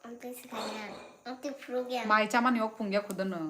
어떻게 가냐? 어떻게 부르게? Mai chaman yok pungya khudana.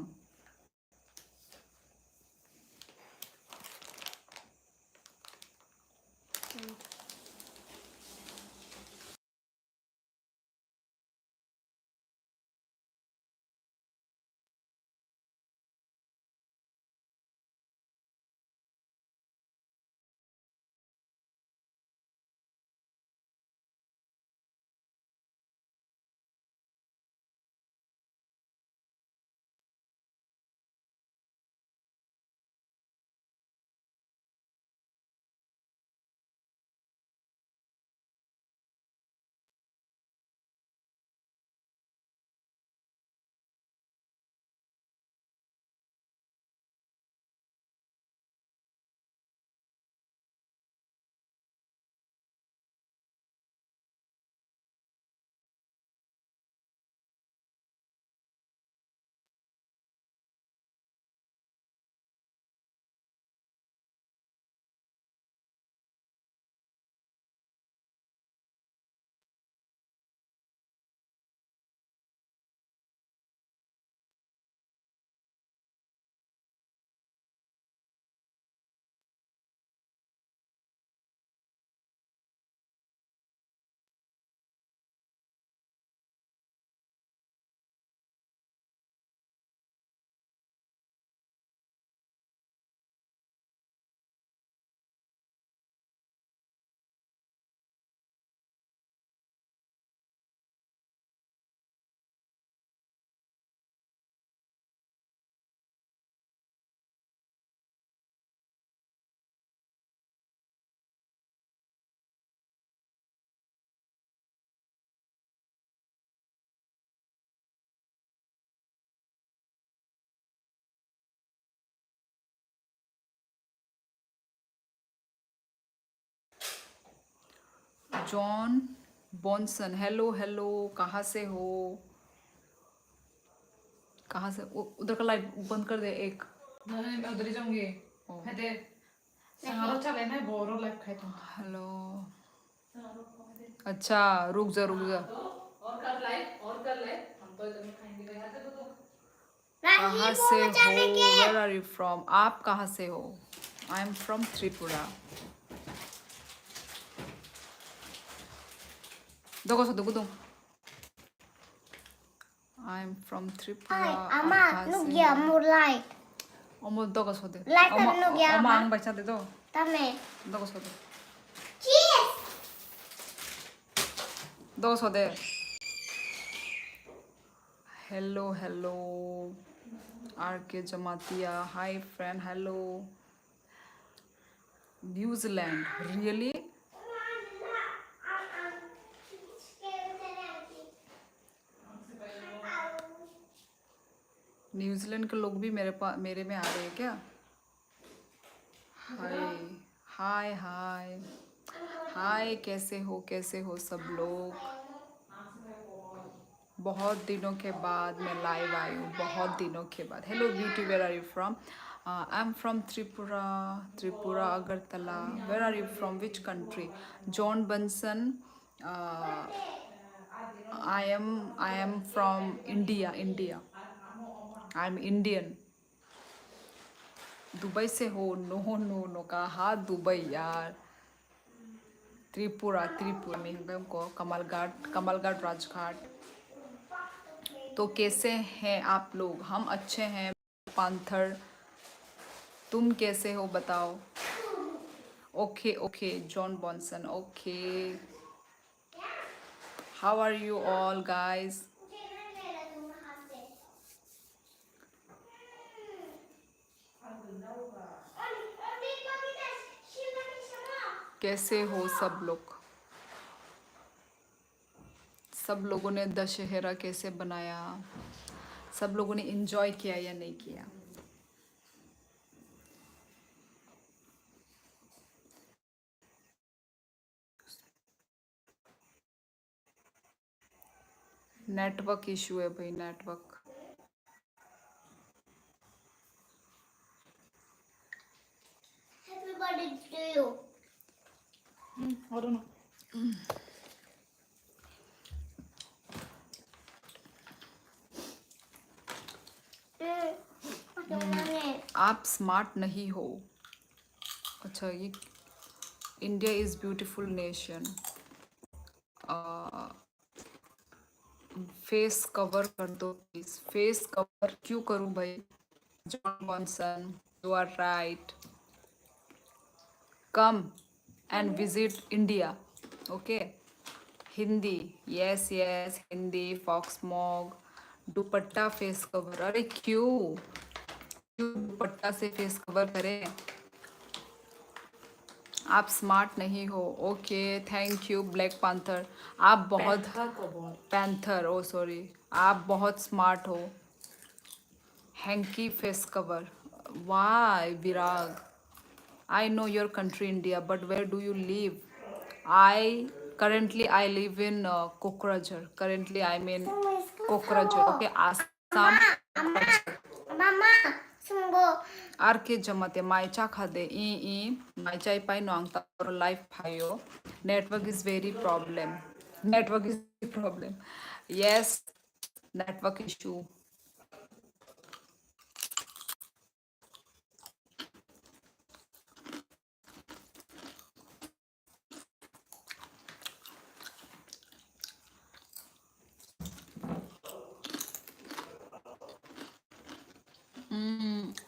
John Bonson, hello hello, कहाँ से हो? कहाँ से? उधर का लाइट बंद कर दे एक। नहीं मैं उधर ही जाऊंगी। है संगारो चले ना बोरो लाइफ खाई तुम। हेलो। अच्छा रुक जा रुक जा। और कर लाइफ हम तो इधर में खाएंगे यहाँ से तो कहाँ से हो? Where are you from? आप कहाँ से हो? I am from Tripura. दोगो सो दोगो दो। I am from Tripura. Ama, nugia mulai. 어머 दोगो सो दे। Like nugia 어머 ama. ang बचा दे दो। Tame. दोगो सो दे। Cheese. दोगो सो दे। हेलो हेलो आर के Jamatia, hi friend, hello. New Zealand, really? New Zealand के लोग भी मेरे में आ रहे हैं क्या? हाय हाय हाय हाय, कैसे हो सब लोग? बहुत दिनों के बाद मैं लाइव आई हूँ, बहुत दिनों के बाद। Hello beauty, where are you from? I am from Tripura Agartala. Where are you from? Which country? John Benson, I am from India. I am Indian. Dubai से हो? नो नो नो, कहा दुबई यार। त्रिपुरा में हमको कमलघाट राजघाट। तो कैसे हैं आप लोग? हम अच्छे हैं पांथर। तुम कैसे हो बताओ? Okay okay John Bonson, okay. How are you all guys? कैसे हो सब लोग? सब लोगों ने दशहरा कैसे बनाया? सब लोगों ने एंजॉय किया या नहीं किया? नेटवर्क इशू है भाई, network. Happy birthday to you. I don't know. आप स्मार्ट नहीं हो। अच्छा ये India is beautiful nation. Face cover कर दो प्लीज। फेस कवर क्यों करूं भाई? John Bonson, you are right. Come and visit India. Okay. Hindi, yes yes Hindi. फॉक्स मॉग, दुपट्टा फेस कवर। अरे क्यों क्यों दुपट्टा से फेस कवर करें? आप स्मार्ट नहीं हो। Okay thank you black panther. आप बहुत पैंथर को बोल। Panther, oh sorry. आप बहुत स्मार्ट हो। Hanky face cover. Why Virag, I know your country India but where do you live? I live in Kokrajhar. Currently I'm in Kokrajhar. Okay, Assam. Mama, sungguh. आरके जमते माइचा खादे ई माइचा पाई नोंगता और लाइफ फायो। Network is very problem. Network is problem. Yes network issue.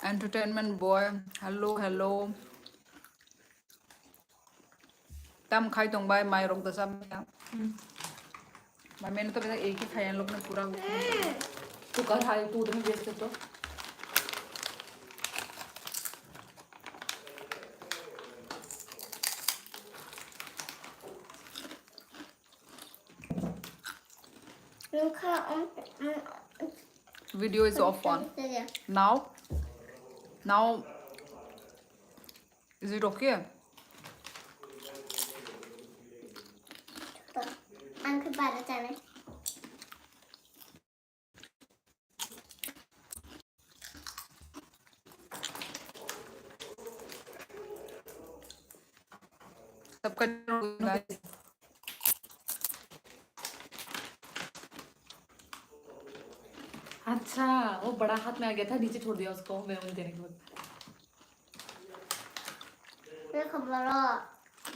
Entertainment boy, hello hello. तम खाई तो bye माई रोक दसा मैंने तो एक ही खाया लोग ने पूरा। तू कर हाई तू उधर बेच दे तो। Video is of on now. Now is it okay? Angkat pada sana. सबका अच्छा वो बड़ा हाथ में आ गया था, नीचे छोड़ दिया उसको मैं मुझे देने के बाद। Ini kebelah.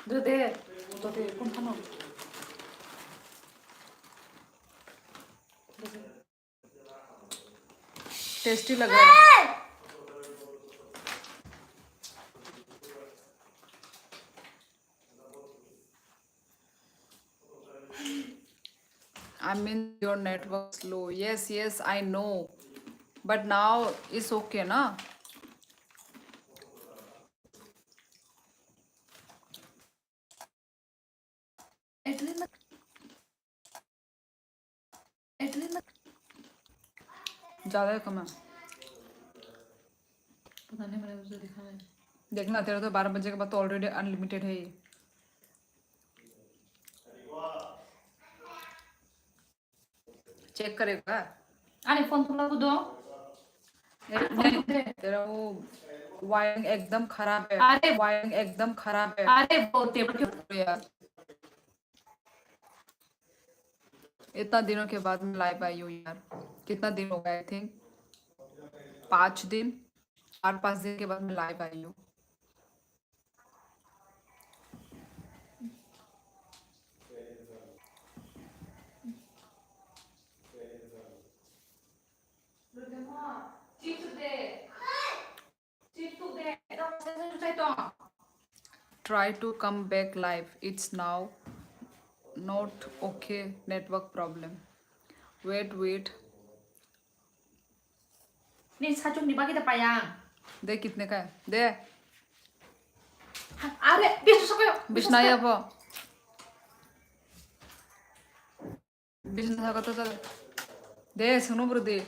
जो दे तो दे कौन खाना। टेस्टी लग रहा है। I mean your network slow. Yes yes I know but now it's okay ना? ज्यादा है कम है? पता नहीं मैंने उसे दिखा है। देखना तेरा तो 12 बजे के बाद तो ऑलरेडी अनलिमिटेड है ये। चेक करेगा? अरे फोन थोड़ा को दो। नहीं तेरा वो वायरिंग एकदम खराब है। अरे वायरिंग एकदम खराब है अरे वो टेबल के यार। इतना दिनों के बाद मैं लाइव आई हूँ यार। कितना दिन हो गया? आई थिंक 5 दिन, 4-5 दिन के बाद मैं लाइव आई हूँ। Try to come back live. It's now not okay. Network problem. Wait. नहीं साचुंग निभा के पाया। दे कितने का है? दे। अरे बीस सौ बिश्नाई अब बिश्ना का तो चल दे सुनो ब्रो दे।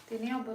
तेने अब